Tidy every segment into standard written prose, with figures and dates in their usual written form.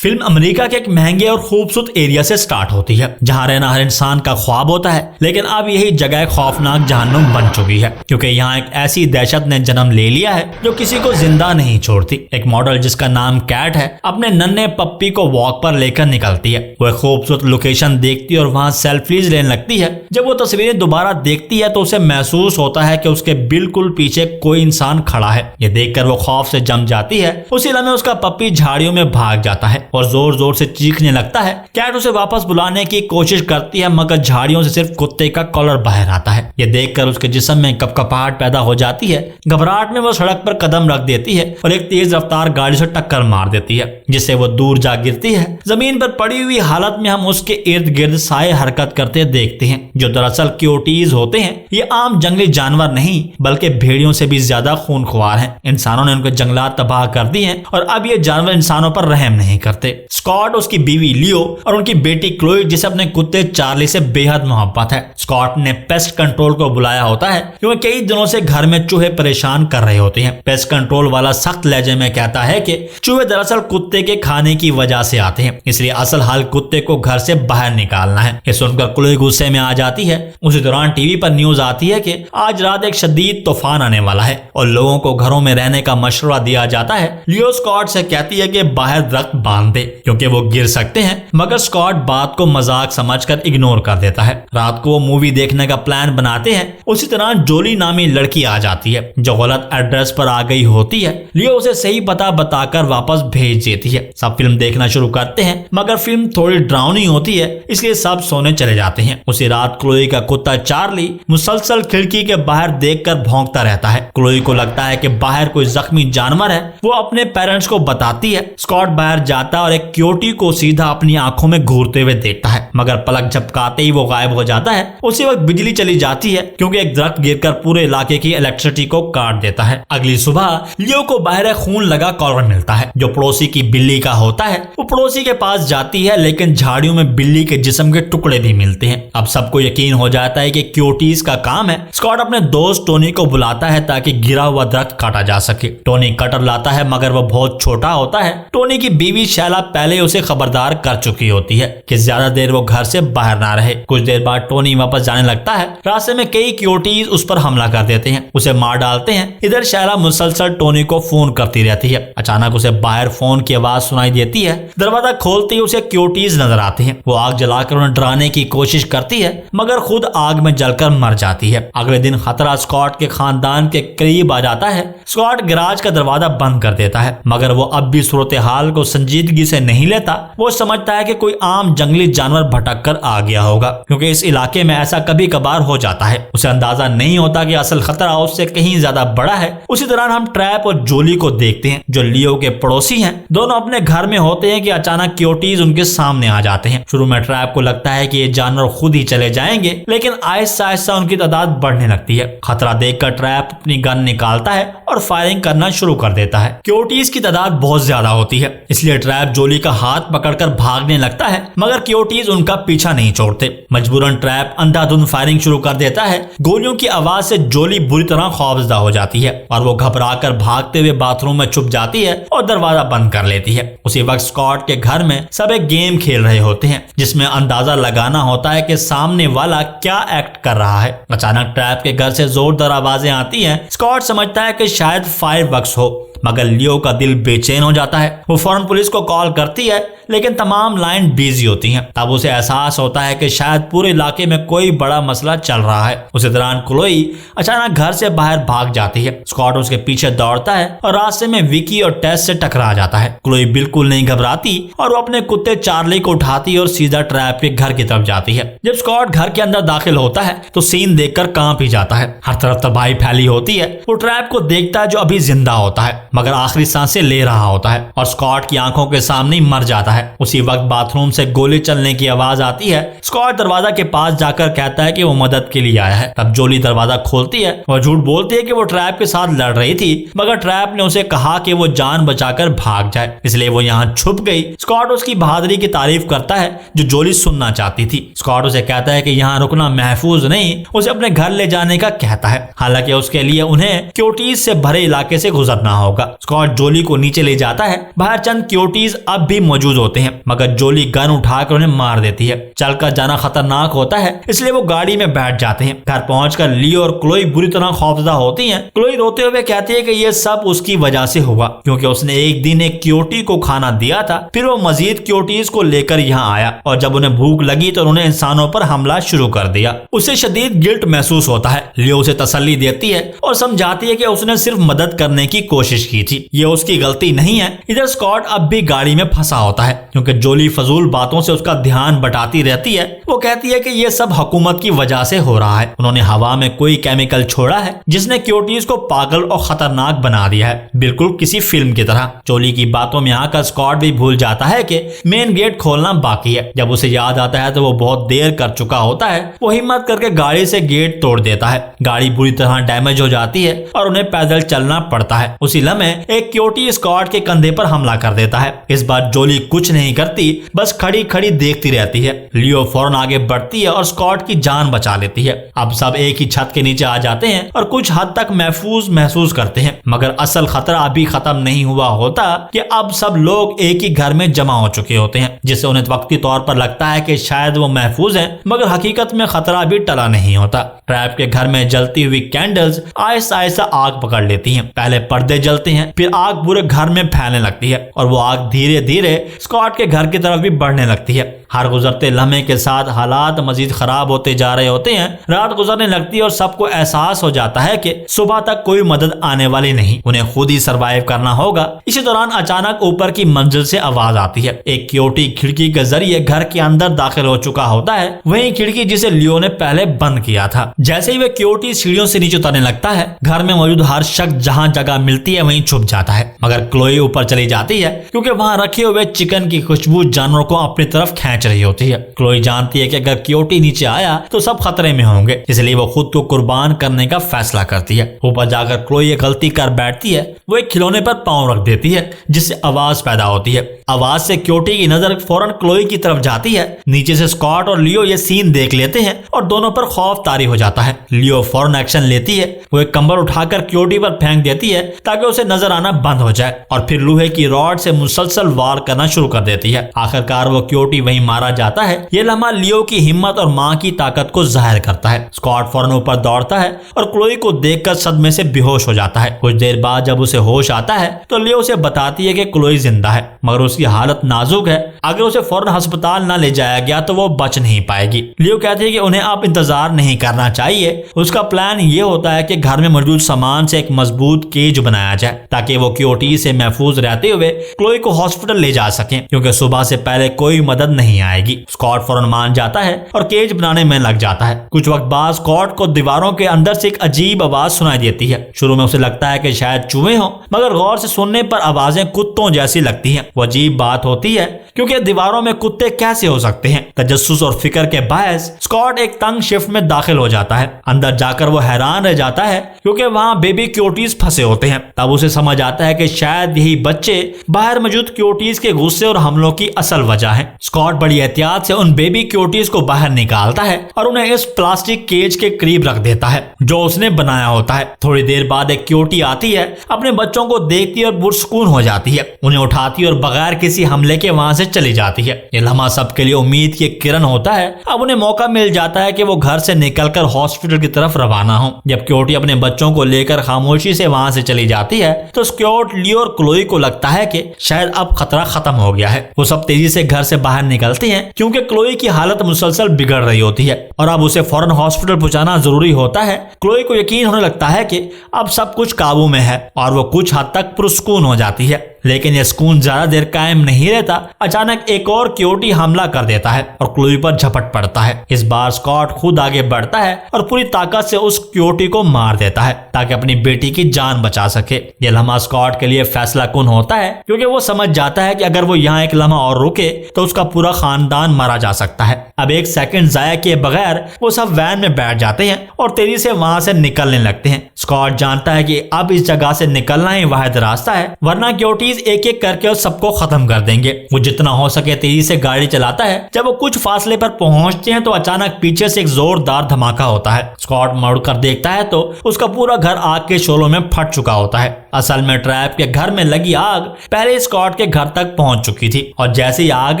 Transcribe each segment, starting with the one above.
Film America के एक महंगे और खूबसूरत एरिया से स्टार्ट होती है जहां रहना हर इंसान का ख्वाब होता है, लेकिन अब यही जगह खौफनाक जहन्नुम बन चुकी है क्योंकि यहाँ एक ऐसी दहशत ने जन्म ले लिया है जो किसी को जिंदा नहीं छोड़ती। एक मॉडल जिसका नाम कैट है अपने नन्हे पप्पी को वॉक पर लेकर निकलती है। वो एक खूबसूरत लोकेशन देखती है और वहां सेल्फीज लेने लगती है। जब वो तस्वीरें दोबारा देखती है तो उसे महसूस होता है कि उसके बिल्कुल पीछे कोई इंसान खड़ा है। ये देखकर वो खौफ से जम जाती है। उसी लम्हे उसका पप्पी झाड़ियों में भाग जाता है और जोर जोर से चीखने लगता है। कैट उसे वापस बुलाने की कोशिश करती है मगर झाड़ियों से सिर्फ कुत्ते का कॉलर बाहर आता है। ये देखकर उसके जिस्म में कपकपाहट पैदा हो जाती है। घबराहट में वो सड़क पर कदम रख देती है और एक तेज रफ्तार गाड़ी से टक्कर मार देती है जिससे वो दूर जा गिरती है। जमीन पर पड़ी हुई हालत में हम उसके इर्द गिर्द साए हरकत करते देखते हैं जो दरअसल क्योटीज होते हैं। ये आम जंगली जानवर नहीं बल्कि भेड़ियों से भी ज्यादा खूनख्वार हैं। इंसानों ने उनके जंगलात तबाह कर दिए हैं और अब ये जानवर इंसानों पर रहम नहीं करते। स्कॉट, उसकी बीवी लियो और उनकी बेटी क्लोई जिसे अपने कुत्ते चार्ली से बेहद मोहब्बत है। स्कॉट ने पेस्ट कंट्रोल को बुलाया होता है क्योंकि कई दिनों से घर में चूहे परेशान कर रहे होते हैं। पेस्ट कंट्रोल वाला सख्त लहजे में कहता है कि चूहे दरअसल कुत्ते के खाने की वजह से आते हैं, इसलिए असल हाल कुत्ते को घर से बाहर निकालना है। ये सुनकर क्लोई गुस्से में आ जाती है। उसी दौरान टीवी पर न्यूज आती है कि आज रात एक शदीद तूफान आने वाला है और लोगों को घरों में रहने का मशवरा दिया जाता है। लियो स्कॉट से कहती है कि बाहर दरख्त बांध दे क्योंकि वो गिर सकते हैं, मगर स्कॉट बात को मजाक समझकर इग्नोर कर देता है। रात को वो मूवी देखने का प्लान बनाते हैं। उसी तरह जोली नामी लड़की आ जाती है जो गलत एड्रेस पर आ गई होती है। लियो उसे सही पता बताकर वापस भेज देती है। सब फिल्म देखना शुरू करते हैं मगर फिल्म थोड़ी डरावनी होती है इसलिए सब सोने चले जाते हैं। उसी रात क्लोई का कुत्ता चार्ली मुसलसल खिड़की के बाहर देखकर भौंकता रहता है। क्लोई को लगता है कि बाहर कोई जख्मी जानवर है। वो अपने पेरेंट्स को बताती है। स्कॉट बाहर जाता है और एक क्योटी को सीधा अपनी आंखों में घूरते हुए देखता है मगर पलक झपकाते ही वो गायब हो जाता है। उसी वक्त बिजली चली जाती है क्योंकि एक दरख्त गिरकर पूरे इलाके की इलेक्ट्रिसिटी को काट देता है। अगली सुबह लियो को बाहर खून लगा कॉलर मिलता है जो पड़ोसी की बिल्ली का होता है। वो पड़ोसी के पास जाती है लेकिन झाड़ियों में बिल्ली के जिस्म के टुकड़े भी मिलते हैं। अब सबको यकीन हो जाता है कि क्योटीज का काम है। स्कॉट अपने दोस्त टोनी को बुलाता है ताकि गिरा हुआ दरख्त काटा जा सके। टोनी कटर लाता है मगर वो बहुत छोटा होता है। टोनी की बीवी शैला पहले उसे खबरदार कर चुकी होती है कि ज्यादा देर वो घर से बाहर ना रहे। कुछ देर बाद टोनी वापस जाने लगता है। रास्ते में कई क्योटीज उस पर हमला कर देते हैं, उसे मार डालते हैं। इधर शैला मुसलसल टोनी को फोन करती रहती है। अचानक उसे बाहर फोन की आवाज सुनाई देती है। दरवाजा खोलते ही उसे क्योटीज नजर आते हैं। वो आग जलाकर उन्हें डराने की कोशिश करती है मगर खुद आग में जलकर मर जाती है। अगले दिन खतरा स्कॉट के खानदान के करीब आ जाता है। स्कॉट गैराज का दरवाजा बंद कर देता है मगर वो अब भी सूरत हाल को संजीदगी से नहीं लेता। वो समझता है कि कोई आम जंगली जानवर भटक कर आ गया होगा क्योंकि इस इलाके में ऐसा कभी कभार हो जाता है। उसे अंदाजा नहीं होता कि असल खतरा उससे कहीं ज्यादा बड़ा है। उसी दौरान हम ट्रैप और जोली को देखते हैं जो लियो के पड़ोसी हैं। दोनों अपने घर में होते हैं कि अचानक क्योटीज उनके सामने आ जाते हैं। शुरू में ट्रैप को लगता है कि ये जानवर खुद ही चले जाएंगे लेकिन आहिस्ता आहिस्ता उनकी तादाद बढ़ने लगती है। खतरा देखकर ट्रैप अपनी गन निकालता है और फायरिंग करना शुरू कर देता है। क्योटीज की तादाद बहुत ज्यादा होती है इसलिए ट्रैप जोली का हाथ पकड़कर भागने लगता है मगर क्योटीज उनका पीछा नहीं छोड़ते। मजबूरन ट्रैप अंधाधुंध फायरिंग शुरू कर देता है। गोलियों की आवाज से जोली बुरी तरह खौफजदा हो जाती है और वो घबराकर भागते हुए बाथरूम में छुप जाती है और दरवाजा बंद कर लेती है। उसी वक्त स्कॉट के घर में सब एक गेम खेल रहे होते हैं जिसमें अंदाजा लगाना होता है कि सामने वाला क्या एक्ट कर रहा है। अचानक ट्रैप के घर से जोरदार आवाजें आती हैं। स्कॉट समझता है कि शायद फायरवर्क्स हो मगर लियो का दिल बेचैन हो जाता है। वो फौरन पुलिस को कॉल करती है लेकिन तमाम लाइन बिजी होती हैं। तब उसे एहसास होता है कि शायद पूरे इलाके में कोई बड़ा मसला चल रहा है। उसी दौरान क्लोई अचानक घर से बाहर भाग जाती है। स्कॉट उसके पीछे दौड़ता है और रास्ते में विकी और टेस से टकरा जाता है। क्लोई बिल्कुल नहीं घबराती और वो अपने कुत्ते चार्ली को उठाती और सीधा ट्रैप के घर की तरफ जाती है। जब स्कॉट घर के अंदर दाखिल होता है तो सीन देखकर कांप ही जाता है। हर तरफ तबाही फैली होती है। वो ट्रैप को देखता है जो अभी जिंदा होता है मगर आखिरी सांसें ले रहा होता है और स्कॉट की आंखों के सामने ही मर जाता है। उसी वक्त बाथरूम से गोली चलने की आवाज आती है। स्कॉट दरवाजा के पास जाकर कहता है कि वो मदद के लिए आया है। तब जोली दरवाजा खोलती है। वो झूठ बोलती है कि वो ट्रैप के साथ लड़ रही थी मगर ट्रैप ने उसे कहा कि वो जान बचाकर भाग जाए इसलिए वो यहाँ छुप गई। स्कॉट उसकी बहादुरी की तारीफ करता है जो जोली सुनना चाहती थी। स्कॉट उसे कहता है कि यहाँ रुकना महफूज नहीं, उसे अपने घर ले जाने का कहता है। हालांकि उसके लिए उन्हें क्योटीज से भरे इलाके से गुजरना होगा। होगा। स्कॉट जोली को नीचे ले जाता है। बाहर चंद सिक्योरिटीज अब भी मौजूद होते हैं, मगर जोली गन उठाकर उन्हें मार देती है। चलकर जाना खतरनाक होता है, इसलिए वो गाड़ी में बैठ जाते हैं। घर पहुंचकर लियो और क्लोई बुरी तरह खौफजदा होती हैं। क्लोई रोते हुए कहती है कि ये सब उसकी वजह से हुआ, क्योंकि उसने एक दिन एक सिक्योरिटी को खाना दिया था, फिर वो मजीद सिक्योरिटीज को लेकर यहाँ आया और जब उन्हें भूख लगी तो उन्होंने इंसानों पर हमला शुरू कर दिया। उसे शदीद गिल्ट महसूस होता है। लियो उसे तसल्ली देती है और समझाती है कि उसने सिर्फ मदद करने की कोशिश की थी, ये उसकी गलती नहीं है। इधर स्कॉट अब भी गाड़ी में फंसा होता है, क्योंकि जोली फजूल बातों से उसका ध्यान बटाती रहती है। वो कहती है कि ये सब हुकूमत की वजह से हो रहा है, उन्होंने हवा में कोई केमिकल छोड़ा है जिसने सिक्योरिटीज को पागल और खतरनाक बना दिया है, बिल्कुल किसी फिल्म की तरह। जोली की बातों में आकर स्कॉट भी भूल जाता है कि मेन गेट खोलना बाकी है। जब उसे याद आता है तो वो बहुत देर कर चुका होता है। वो हिम्मत करके गाड़ी से गेट तोड़ देता है। गाड़ी बुरी तरह डैमेज हो जाती है और उन्हें पैदल चलना पड़ता है। उसी लम्हे एक सिक्योरिटी स्कॉट के कंधे पर हमला कर देता है। इस बार जोली कुछ नहीं करती, बस खड़ी खड़ी देखती रहती है। लियो फौरन आगे बढ़ती है और स्कॉट की जान बचा लेती है। अब सब एक ही छत के नीचे आ जाते हैं और कुछ हद तक महफूज महसूस करते हैं, मगर असल खतरा अभी खत्म नहीं हुआ होता कि अब सब लोग एक ही घर में जमा हो चुके होते हैं, जिससे उन्हें वक्ती तौर पर लगता है कि शायद वो महफूज हैं, मगर हकीकत में खतरा भी टला नहीं होता। ट्रैप के घर में जलती हुई कैंडल्स आहिस्ता आहिस्ता आग पकड़ लेती हैं। पहले पर्दे जलते हैं, फिर आग पूरे घर में फैलने लगती है और वो आग धीरे धीरे स्कॉट के घर की तरफ भी बढ़ने लगती है। हर गुजरते लम्हे के साथ हालात मजीद खराब होते जा रहे होते हैं। रात गुजरने लगती है और सबको एहसास हो जाता है कि सुबह तक कोई मदद आने वाली नहीं, उन्हें खुद ही सरवाइव करना होगा। इसी दौरान अचानक ऊपर की मंजिल से आवाज आती है। एक सिक्योरिटी खिड़की के जरिए घर के अंदर दाखिल हो चुका होता है, वही खिड़की जिसे लियो ने पहले बंद किया था। जैसे ही वह सिक्योरिटी सीढ़ियों से नीचे उतरने लगता है, घर में मौजूद हर शख्स जहां जगह मिलती है वहीं छुप जाता है, मगर क्लोई ऊपर चली जाती है क्योंकि वहां रखे हुए चिकन की खुशबू जानवरों को अपनी तरफ खींच रही होती है। क्लोई जानती है कि अगर सिक्योरिटी नीचे आया तो सब खतरे में होंगे, इसलिए वो खुद को कुर्बान करने का फैसला करती है। ऊपर जाकर क्लोई ये गलती कर बैठती है, वो एक खिलौने पर पांव रख देती है जिससे आवाज पैदा होती है। आवाज से सिक्योरिटी की नजर फौरन क्लोई की तरफ जाती है। नीचे से स्कॉट और लियो ये सीन देख लेते हैं और दोनों पर खौफ तारी हो जाता है। लियो फौरन एक्शन लेती है, वो एक कंबल उठाकर सिक्योरिटी पर फेंक देती है ताकि उसे नजर आना बंद हो जाए और फिर लोहे की रॉड से मुसलसल वार करना शुरू कर देती है। आखिरकार वो सिक्योरिटी वहीं मारा जाता है। ये लम्हा लियो की हिम्मत और माँ की ताकत को जाहिर करता है। स्कॉट फौरन ऊपर दौड़ता है और क्लोई को देखकर सदमे से बेहोश हो जाता है। कुछ देर बाद जब उसे होश आता है तो लियो उसे बताती है कि क्लोई जिंदा है, मगर उसकी हालत नाजुक है। अगर उसे फौरन अस्पताल न ले जाया गया तो वो बच नहीं पाएगी। लियो कहती है कि उन्हें अब इंतजार नहीं करना चाहिए। उसका प्लान ये होता है कि घर में मौजूद सामान से एक मजबूत केज बनाया जाए ताकि वो सिक्योरिटी से महफूज रहते हुए क्लोई को हॉस्पिटल ले जा सके, क्योंकि सुबह से पहले कोई मदद नहीं आएगी। स्कॉट फौरन मान जाता है और केज बनाने में लग जाता है। कुछ वक्त बाद स्कॉट को दीवारों के अंदर से एक अजीब आवाज सुनाई देती है। शुरू में उसे लगता है कि शायद चूहे हों, मगर गौर से सुनने पर आवाजें कुत्तों जैसी लगती हैं। वो अजीब बात होती है क्योंकि दीवारों में कुत्ते कैसे हो सकते हैं। तजस्सुस और फिक्र के बायस स्कॉट एक तंग शिफ्ट में दाखिल हो जाता है। अंदर जाकर वो हैरान रह जाता है क्योंकि वहां बेबी सिक्योरिटीज फंसे होते हैं। तब उसे समझ आता है कि शायद यही बच्चे बाहर मौजूद सिक्योरिटीज के गुस्से और हमलों की असल वजह है। स्कॉट बड़ी एहतियात से उन बेबी सिक्योरिटीज को बाहर निकालता है और उन्हें इस प्लास्टिक केज के करीब रख देता है जो उसने बनाया होता है। थोड़ी देर बाद एक सिक्योरिटी आती है, अपने बच्चों को देखती है और पुरसुकून हो जाती है। उन्हें उठाती है और बगैर किसी हमले के वहां से चली जाती है। ये लम्हा सबके लिए उम्मीद की एक किरण होता है। अब उन्हें मौका मिल जाता है कि वो घर से निकलकर हॉस्पिटल की तरफ रवाना हो। जब सिक्योरिटी अपने बच्चों को लेकर खामोशी से वहां से चली जाती है तो स्कॉट, लियो और क्लोई को लगता है कि शायद अब खतरा खत्म हो गया है। वो सब तेजी से घर से बाहर निकलते हैं क्योंकि क्लोई की हालत मुसलसल बिगड़ रही होती है और अब उसे फौरन हॉस्पिटल पहुंचाना जरूरी होता है। क्लोई को यकीन होने लगता है कि अब सब कुछ काबू में है और वो कुछ हद तक पुरसुकून हो जाती है, लेकिन यह सुकून ज्यादा देर कायम नहीं रहता। अचानक एक और सिक्योरिटी हमला कर देता है और क्लोई पर झपट पड़ता है। इस बार स्कॉट खुद आगे बढ़ता है और पूरी ताकत से उस सिक्योरिटी को मार देता है ताकि अपनी बेटी की जान बचा सके। यह लम्हा स्कॉट के लिए फैसला कुन होता है क्योंकि वो समझ जाता है कि अगर वो यहाँ एक लम्हा और रुके तो उसका पूरा खानदान मारा जा सकता है। अब एक सेकंड जाया किए बगैर वो सब वैन में बैठ जाते हैं और तेजी से वहां से निकलने लगते हैं। स्कॉट जानता है कि अब इस जगह से निकलना ही वाहिद रास्ता है, वरना सिक्योरिटी पुलिस एक एक करके उस सबको खत्म कर देंगे। वो जितना हो सके तेजी से गाड़ी चलाता है। जब वो कुछ फासले पर पहुंचते हैं तो अचानक पीछे से एक जोरदार धमाका होता है। स्कॉट मुड़कर देखता है तो उसका पूरा घर आग के शोलों में फट चुका होता है। असल में ट्रैप के घर में लगी आग पहले स्कॉट के घर तक पहुंच चुकी थी और जैसे ही आग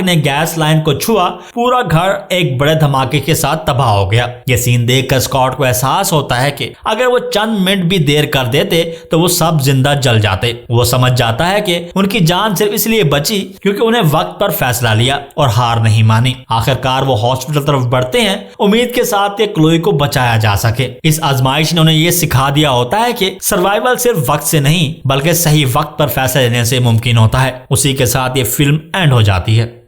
ने गैस लाइन को छुआ पूरा घर एक बड़े धमाके के साथ तबाह हो गया। ये सीन देखकर स्कॉट को एहसास होता है कि अगर वो चंद मिनट भी देर कर देते तो वो सब जिंदा जल जाते। वो समझ जाता है कि उनकी जान सिर्फ इसलिए बची क्योंकि उन्हें वक्त पर फैसला लिया और हार नहीं मानी। आखिरकार वो हॉस्पिटल तरफ बढ़ते हैं, उम्मीद के साथ कि क्लोई को बचाया जा सके। इस आजमाइश ने उन्हें ये सिखा दिया होता है कि सर्वाइवल सिर्फ वक्त से नहीं बल्कि सही वक्त पर फैसला लेने से मुमकिन होता है। उसी के साथ ये फिल्म एंड हो जाती है।